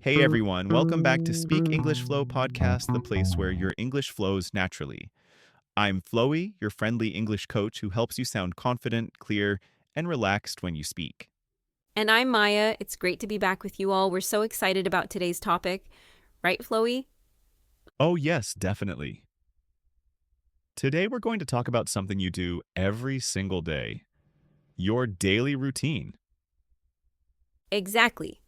Hey everyone, welcome back to Speak English Flow podcast, the place where your English flows naturally. I'm Flowy, your friendly English coach who helps you sound confident, clear, and relaxed when you speak. And I'm Maya. It's great to be back with you all. We're so excited about today's topic. Right, Floey? Oh, yes, definitely. Today we're going to talk about something you do every single day your daily routine. Exactly.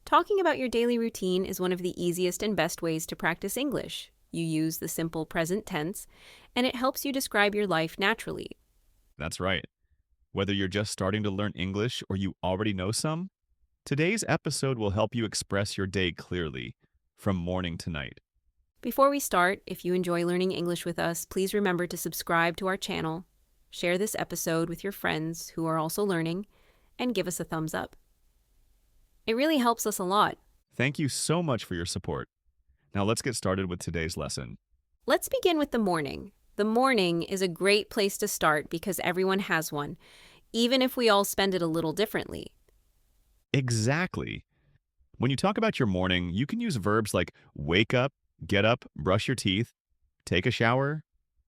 Talking about your daily routine is one of the easiest and best ways to practice English. You use the simple present tense, and it helps you describe your life naturally. That's right. Whether you're just starting to learn English or you already know some, today's episode will help you express your day clearly, from morning to night. Before we start, if you enjoy learning English with us, please remember to subscribe to our channel, share this episode with your friends who are also learning, and give us a thumbs up. It really helps us a lot. Thank you so much for your support. Now let's get started with today's lesson. Let's begin with the morning. The morning is a great place to start because everyone has one, even if we all spend it a little differently. Exactly. When you talk about your morning, you can use verbs like wake up, brush your teeth, take a shower,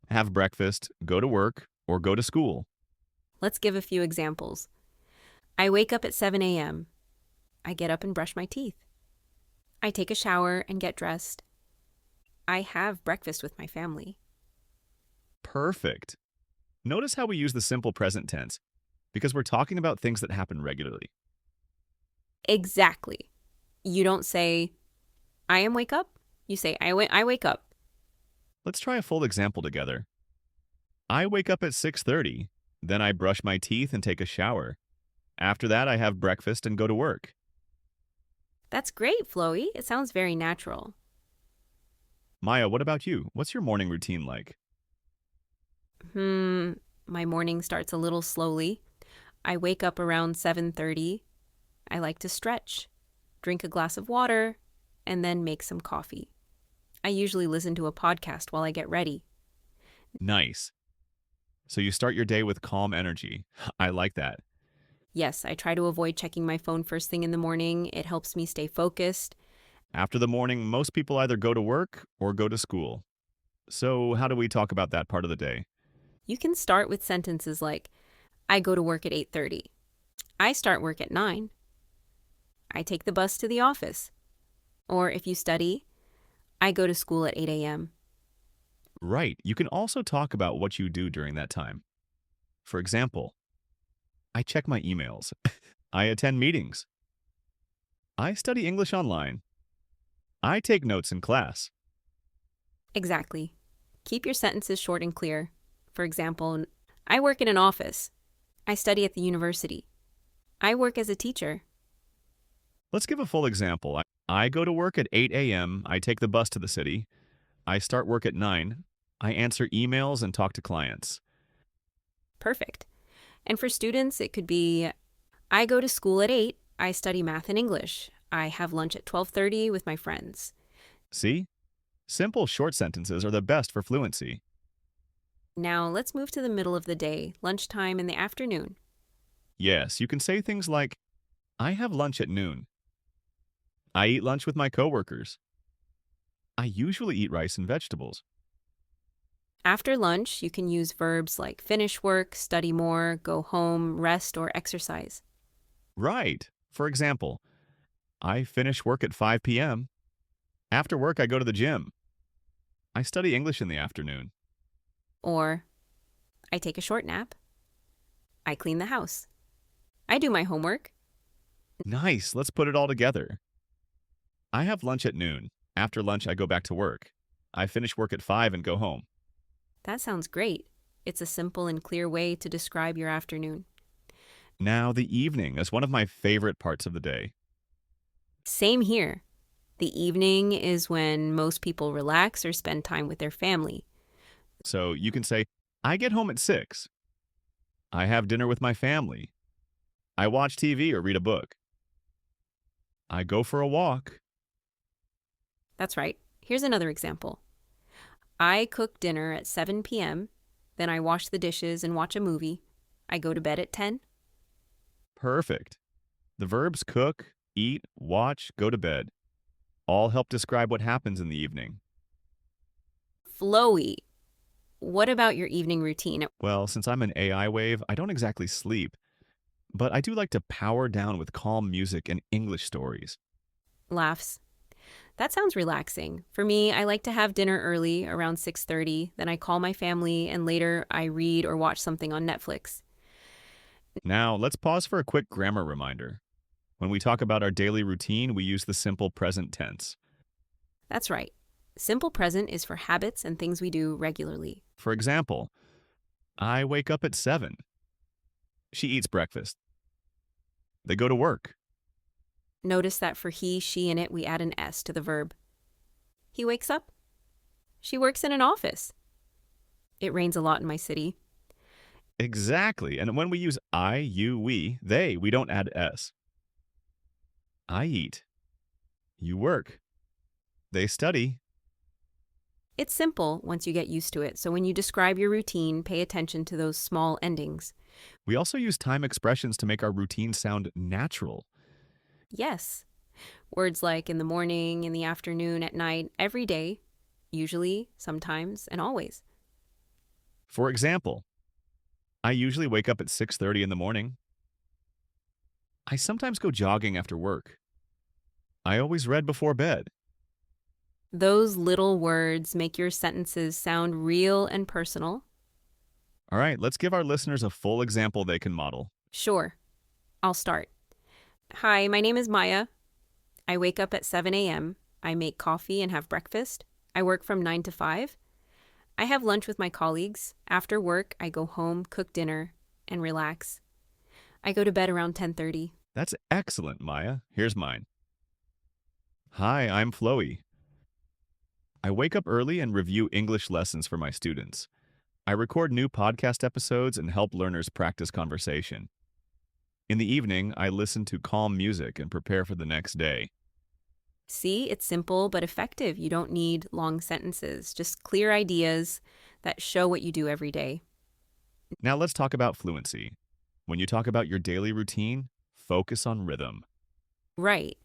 have breakfast, go to work, or go to school. Let's give a few examples. I wake up at 7 a.m. I get up and brush my teeth. I take a shower and get dressed. I have breakfast with my family. Perfect. Notice how we use the simple present tense because we're talking about things that happen regularly. Exactly. You don't say, I am wake up. You say, I wake up. Let's try a full example together. I wake up at 6:30, then I brush my teeth and take a shower. After that, I have breakfast and go to work. That's great, Floey. It sounds very natural. Maya, what about you? What's your morning routine like? My morning starts a little slowly. I wake up around 7:30. I like to stretch, drink a glass of water, and then make some coffee. I usually listen to a podcast while I get ready. Nice. So you start your day with calm energy. I like that. Yes, I try to avoid checking my phone first thing in the morning. It helps me stay focused. After the morning, most people either go to work or go to school. So how do we talk about that part of the day? You can start with sentences like, I go to work at 8:30. I start work at 9. I take the bus to the office. Or if you study, I go to school at 8 a.m. Right. You can also talk about what you do during that time. For example, I check my emails. I attend meetings. I study English online. I take notes in class. Exactly. Keep your sentences short and clear. For example, I work in an office. I study at the university. I work as a teacher. Let's give a full example. I go to work at 8 a.m. I take the bus to the city. I start work at 9. I answer emails and talk to clients. Perfect. And for students, it could be, I go to school at 8. I study math and English. I have lunch at 12:30 with my friends. See? Simple short sentences are the best for fluency. Now let's move to the middle of the day, lunchtime in the afternoon. Yes, you can say things like, I have lunch at noon. I eat lunch with my coworkers. I usually eat rice and vegetables. After lunch, you can use verbs like finish work, study more, go home, rest, or exercise. Right. For example, I finish work at 5 p.m. After work, I go to the gym. I study English in the afternoon. Or, I take a short nap. I clean the house. I do my homework. Nice. Let's put it all together. I have lunch at noon. After lunch, I go back to work. I finish work at 5 and go home. That sounds great. It's a simple and clear way to describe your afternoon. Now, the evening is one of my favorite parts of the day. Same here. The evening is when most people relax or spend time with their family. So you can say, I get home at 6. I have dinner with my family. I watch TV or read a book. I go for a walk. That's right. Here's another example. I cook dinner at 7 p.m., then I wash the dishes and watch a movie. I go to bed at 10. Perfect. The verbs cook, eat, watch, go to bed. all help describe what happens in the evening. Flowy. What about your evening routine? Well, since I'm an AI wave, I don't exactly sleep, but I do like to power down with calm music and English stories. Laughs. That sounds relaxing. For me, I like to have dinner early, around 6:30, then I call my family and later I read or watch something on Netflix. Now, let's pause for a quick grammar reminder. When we talk about our daily routine, we use the simple present tense. That's right. Simple present is for habits and things we do regularly. For example, I wake up at 7. She eats breakfast. They go to work. Notice that for he, she, and it, we add an S to the verb. He wakes up. She works in an office. It rains a lot in my city. Exactly. And when we use I, you, we don't add S. I eat. You work. They study. It's simple once you get used to it, so when you describe your routine, pay attention to those small endings. We also use time expressions to make our routine sound natural. Yes. Words like in the morning, in the afternoon, at night, every day, usually, sometimes, and always. For example, I usually wake up at 6:30 in the morning. I sometimes go jogging after work. I always read before bed. Those little words make your sentences sound real and personal. All right, let's give our listeners a full example they can model. Sure. I'll start. Hi, my name is Maya. I wake up at 7 a.m. I make coffee and have breakfast. I work from 9 to 5. I have lunch with my colleagues. After work, I go home, cook dinner, and relax. I go to bed around 10:30. That's excellent, Maya. Here's mine. Hi, I'm Flowy. I wake up early and review English lessons for my students. I record new podcast episodes and help learners practice conversation. In the evening, I listen to calm music and prepare for the next day. See, it's simple but effective. You don't need long sentences, just clear ideas that show what you do every day. Now let's talk about fluency. When you talk about your daily routine, focus on rhythm. Right.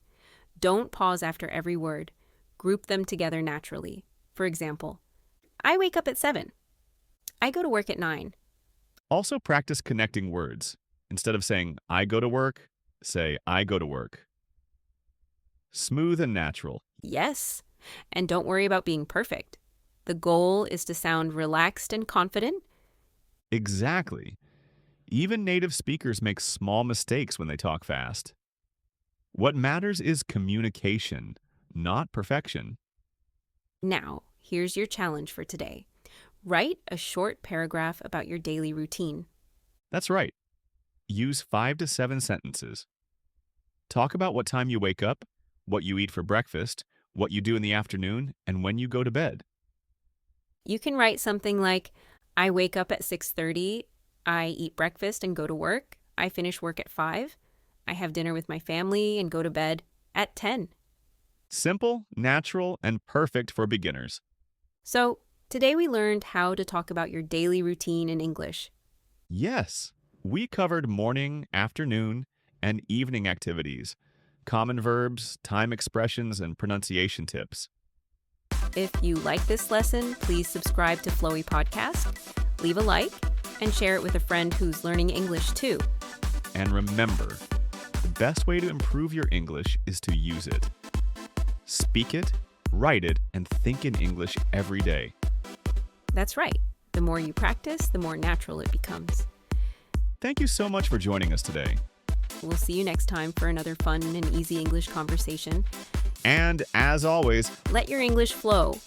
Don't pause after every word. Group them together naturally. For example, I wake up at 7. I go to work at 9. Also practice connecting words. Instead of saying, I go to work, say, I go to work. Smooth and natural. Yes. And don't worry about being perfect. The goal is to sound relaxed and confident. Exactly. Even native speakers make small mistakes when they talk fast. What matters is communication, not perfection. Now, here's your challenge for today. Write a short paragraph about your daily routine. That's right. Use 5 to 7 sentences. Talk about what time you wake up, what you eat for breakfast, what you do in the afternoon, and when you go to bed. You can write something like, I wake up at 6:30, I eat breakfast and go to work, I finish work at 5, I have dinner with my family and go to bed at 10. Simple, natural, and perfect for beginners. So, today we learned how to talk about your daily routine in English. Yes, we covered morning, afternoon, and evening activities, common verbs, time expressions, and pronunciation tips. If you like this lesson, please subscribe to Flowy Podcast, leave a like, and share it with a friend who's learning English too. And remember, the best way to improve your English is to use it. Speak it, write it, and think in English every day. That's right. The more you practice, the more natural it becomes. Thank you so much for joining us today. We'll see you next time for another fun and easy English conversation. And as always, Let your English flow.